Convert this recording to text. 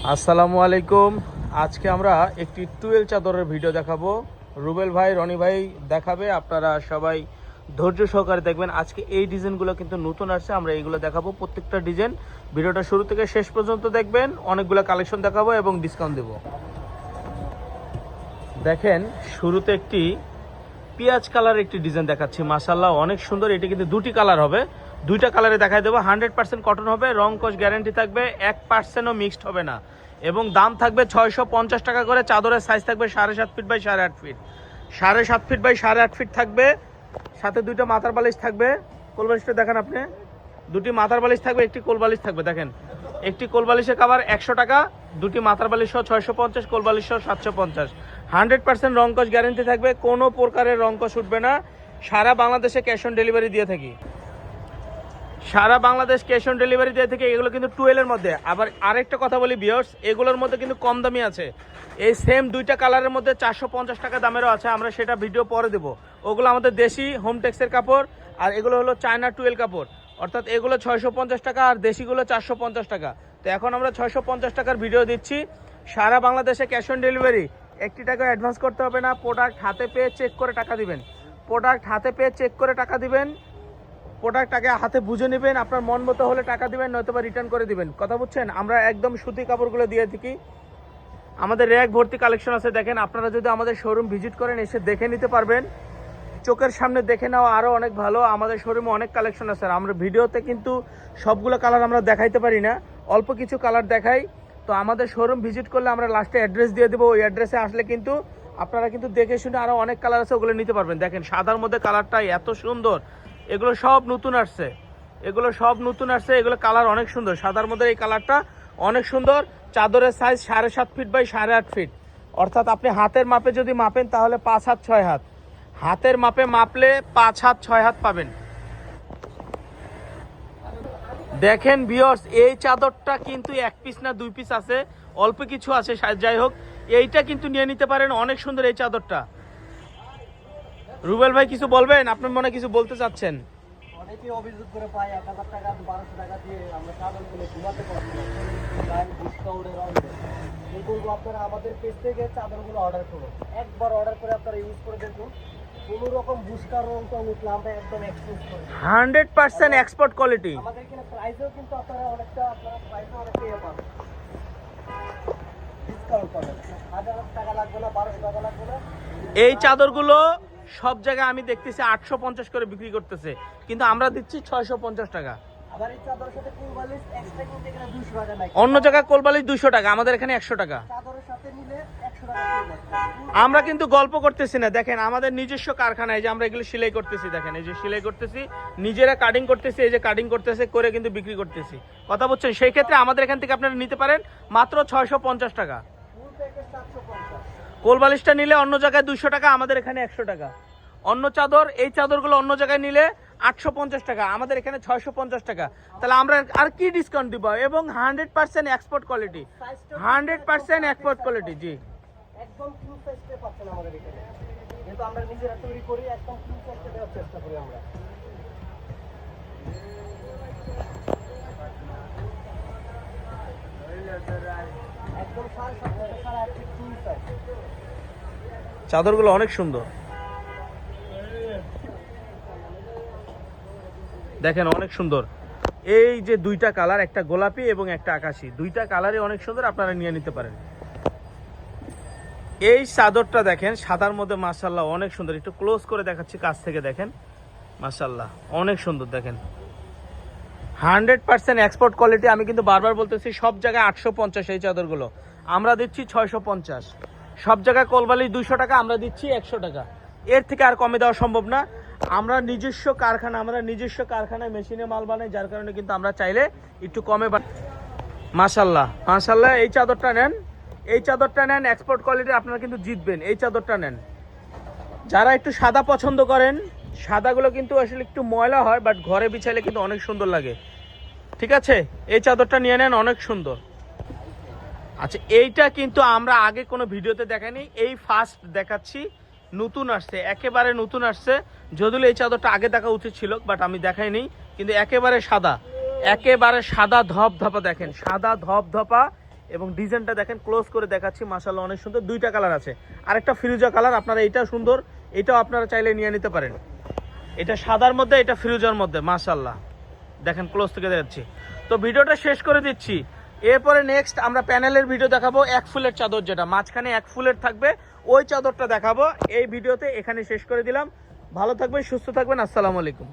আসসালামু আলাইকুম। আজকে আমরা একটি টুয়েল চাদরের ভিডিও দেখাবো। রুবেল ভাই, রনি ভাই দেখাবে, আপনারা সবাই ধৈর্য সহকারে দেখবেন। আজকে এই ডিজাইনগুলো কিন্তু নতুন আসছে, আমরা এইগুলো দেখাবো। প্রত্যেকটা ডিজাইন ভিডিওটা শুরু থেকে শেষ পর্যন্ত দেখবেন। অনেকগুলো কালেকশন দেখাবো এবং ডিসকাউন্ট দেবো। দেখেন, শুরুতে একটি পেঁয়াজ কালার একটি ডিজাইন দেখাচ্ছি। মাশাআল্লাহ, অনেক সুন্দর। এটি কিন্তু দুটি কালার হবে, দুইটা কালারে দেখাই দেবো। 100% কটন হবে, রং কস গ্যারান্টি থাকবে, 1%ও মিক্সড হবে না। এবং দাম থাকবে 650 টাকা করে। চাদরের সাইজ থাকবে 7.5 feet by 8.5 feet, 7.5 feet by 8.5 feet থাকবে। সাথে দুইটা মাথার বালিশ থাকবে। কোল বালিশটা দেখেন আপনি, দুটি মাথার বালিশ থাকবে, একটি কোল বালিশ থাকবে। দেখেন, একটি কোল বালিশের কাভার 100 টাকা, দুটি মাথার বালিশ সহ 650, কোল বালিশ সহ 750। 100% রং কস গ্যারান্টি থাকবে, কোনো প্রকারের রং কস উঠবে না। সারা বাংলাদেশে ক্যাশ অন ডেলিভারি দিয়ে থাকি, সারা বাংলাদেশ ক্যাশ অন ডেলিভারি দিয়ে থেকে। এগুলো কিন্তু টুয়েলের মধ্যে। আবার আরেকটা কথা বলি ভিউয়ার্স, এগুলোর মধ্যে কিন্তু কম দামি আছে। এই সেম দুইটা কালারের মধ্যে 450 টাকা দামেরও আছে, আমরা সেটা ভিডিও পরে দেবো। ওগুলো আমাদের দেশি হোমটেক্সের কাপড়, আর এগুলো হলো চায়না টুয়েল কাপড়। অর্থাৎ এগুলো 650 টাকা আর দেশিগুলো 450 টাকা। তো এখন আমরা 650 টাকার ভিডিও দিচ্ছি। সারা বাংলাদেশে ক্যাশ অন ডেলিভারি, একটি টাকা অ্যাডভান্স করতে হবে না। প্রোডাক্ট হাতে পেয়ে চেক করে টাকা দিবেন, প্রোডাক্ট হাতে পেয়ে চেক করে টাকা দিবেন। প্রোডাক্টটাকে হাতে বুঝে নেবেন, আপনার মন মতো হলে টাকা দিবেন, নয়তো বা রিটার্ন করে দিবেন। কথা বুঝছেন? আমরা একদম সুতি কাপড়গুলো দিয়ে থাকি। আমাদের র্যাক ভর্তি কালেকশন আছে। দেখেন, আপনারা যদি আমাদের শোরুম ভিজিট করেন, এসে দেখে নিতে পারবেন। চোখের সামনে দেখে নেওয়া আরও অনেক ভালো। আমাদের শোরুমে অনেক কালেকশন আছে। আমরা ভিডিওতে কিন্তু সবগুলো কালার আমরা দেখাইতে পারি না, অল্প কিছু কালার দেখাই। তো আমাদের শোরুম ভিজিট করলে আমরা লাস্টে অ্যাড্রেস দিয়ে দেবো। ওই অ্যাড্রেসে আসলে কিন্তু আপনারা কিন্তু দেখে শুনে আরও অনেক কালার আছে, ওগুলো নিতে পারবেন। দেখেন, সাদার মধ্যে কালারটা এত সুন্দর। এগুলো সব নতুন আসছে, এগুলো সব নতুন আসছে। এগুলো কালার অনেক সুন্দর। সাদার মধ্যে এই কালারটা অনেক সুন্দর। চাদরের সাইজ 7.5 ফিট বাই 8.5 ফিট। অর্থাৎ আপনি হাতের মাপে যদি মাপেন তাহলে 5 হাত 6 হাত, হাতের মাপে মাপলে 5 হাত 6 হাত পাবেন। দেখেন ভিউয়ার্স, এই চাদরটা কিন্তু এক পিস না দুই পিস আছে, অল্প কিছু আছে। যাই হোক, এইটা কিন্তু নিয়ে নিতে পারেন। অনেক সুন্দর এই চাদরটা। রুবেল ভাই, কিছু বলবেন? আপনার মনে কিছু বলতে চাচ্ছেন? অনেকে অভিযোগ করে পায় 1000 টাকা 1200 টাকা দিয়ে আমরা চাদরগুলো ঘুমাতে পারছি না, তাই ডিসকাউন্টের অঙ্কে এই বলবো আপনারা আমাদের পেজ থেকে চাদরগুলো অর্ডার করুন। একবার অর্ডার করে আপনারা ইউজ করে দেখুন, কোনো রকম বুস্টার রং টং উঠলে আমরা একদম এক্সপোজ করি। 100% এক্সপোর্ট কোয়ালিটি। আমাদের এখানে প্রাইসও কিন্তু আপনারা প্রাইসও অনেকটা ইয়ে পাবেন, ডিসকাউন্ট পাবেন। 1000 টাকা লাগবে না, 1200 টাকা লাগবে না। এই চাদরগুলো সব জায়গায় আমি দেখতেছি 850 করে বিক্রি করতেছে, কিন্তু আমরা দিচ্ছি 650 টাকা। আবার এই চাদরের সাথে কোলবালিশ এক্সট্রা কিনতে গেলে 200 টাকা লাগে। অন্য জায়গায় কোলবালিশ 200 টাকা, আমাদের এখানে 100 টাকা। চাদরের সাথে নিলে 100 টাকা কিলো। আমরা কিন্তু গল্প করতেছি না। দেখেন, আমাদের নিজস্ব কারখানায় যে আমরা এগুলো সেলাই করতেছি। দেখেন, এই যে সেলাই করতেছি, নিজেরা কাটিং করতেছি, এই যে কাটিং করতেছে করে কিন্তু বিক্রি করতেছি। কথা বলছেন? সেই ক্ষেত্রে আমাদের এখান থেকে আপনারা নিতে পারেন মাত্র 650 টাকা। Full package 750। কোলবালিশটা নিলে অন্য জায়গায় 200 টাকা, আমাদের এখানে 100 টাকা। অন্য চাদর, এই চাদরগুলো অন্য জায়গায় নিলে 850 টাকা, আমাদের এখানে 650 টাকা। তাহলে আমরা আর কি ডিসকাউন্ট দিব? এবং 100% এক্সপোর্ট কোয়ালিটি, 100% এক্সপোর্ট কোয়ালিটি। জি, একদম কিউ সাইজে পাচ্ছেন আমাদের এখানে, কিন্তু আমরা নিজেরা তৈরি করি, একদম কিউ সাইজে দেওয়ার চেষ্টা করি আমরা। একদম 7.5 8 ফিট কিউ সাইজ। চাদরগুলো অনেক সুন্দর। দেখেন, অনেক সুন্দর। এই যে দুইটা কালার, একটা গোলাপি এবং একটা আকাশি, দুইটা কালারই অনেক সুন্দর, আপনারা নিয়ে নিতে পারেন। এই চাদরটা দেখেন, সাদার মধ্যে মাশাআল্লাহ অনেক সুন্দর। একটু ক্লোজ করে দেখাচ্ছি কাছ থেকে। দেখেন, মাশাআল্লাহ অনেক সুন্দর। দেখেন, 100% এক্সপোর্ট কোয়ালিটি। আমি কিন্তু বারবার বলতেছি, সব জায়গায় 850 এই চাদরগুলো, আমরা দিচ্ছি 650। সব জায়গায় কোলবালিশ 200 টাকা, আমরা দিচ্ছি 100 টাকা। এর থেকে আর কমে দেওয়া সম্ভব না। আমরা নিজস্ব কারখানা, আমরা নিজস্ব কারখানায় মেশিনে মাল বানাই, যার কারণে কিন্তু আমরা চাইলে একটু কমে মাশাআল্লাহ মাশাআল্লাহ। এই চাদরটা নেন, এই চাদরটা নেন, এক্সপোর্ট কোয়ালিটি, আপনারা কিন্তু জিতবেন। এই চাদরটা নেন। যারা একটু সাদা পছন্দ করেন, সাদাগুলো কিন্তু আসলে একটু ময়লা হয়, বাট ঘরে বিছাইলে কিন্তু অনেক সুন্দর লাগে। ঠিক আছে, এই চাদরটা নিয়ে নেন, অনেক সুন্দর। আচ্ছা, এইটা কিন্তু আমরা আগে কোনো ভিডিওতে দেখাইনি, এই ফার্স্ট দেখাচ্ছি। নতুন আসছে, একেবারে নতুন আসছে। যদিও এই চাদরটা আগে দেখা উচিত ছিল, বাট আমি দেখাইনি। কিন্তু একেবারে সাদা, একেবারে সাদা ধপধপা। দেখেন, সাদা ধপধপা এবং ডিজাইনটা দেখেন, ক্লোজ করে দেখাচ্ছি, মাশাআল্লাহ অনেক সুন্দর। দুইটা কালার আছে, আরেকটা ফিরোজা কালার, আপনারা এটা সুন্দর, এটাও আপনারা চাইলে নিয়ে নিতে পারেন। এটা সাদার মধ্যে, এটা ফিরোজার মধ্যে, মাশাআল্লাহ দেখেন, ক্লোজ থেকে দেখাচ্ছি। তো ভিডিওটা শেষ করে দিচ্ছি। এরপরে নেক্সট আমরা প্যানেলের ভিডিও দেখাবো, এক ফুলের চাদর, যেটা মাঝখানে এক ফুলের থাকবে, ওই চাদরটা দেখাবো এই ভিডিওতে। এখানে শেষ করে দিলাম। ভালো থাকবেন, সুস্থ থাকবেন, আসসালামু আলাইকুম।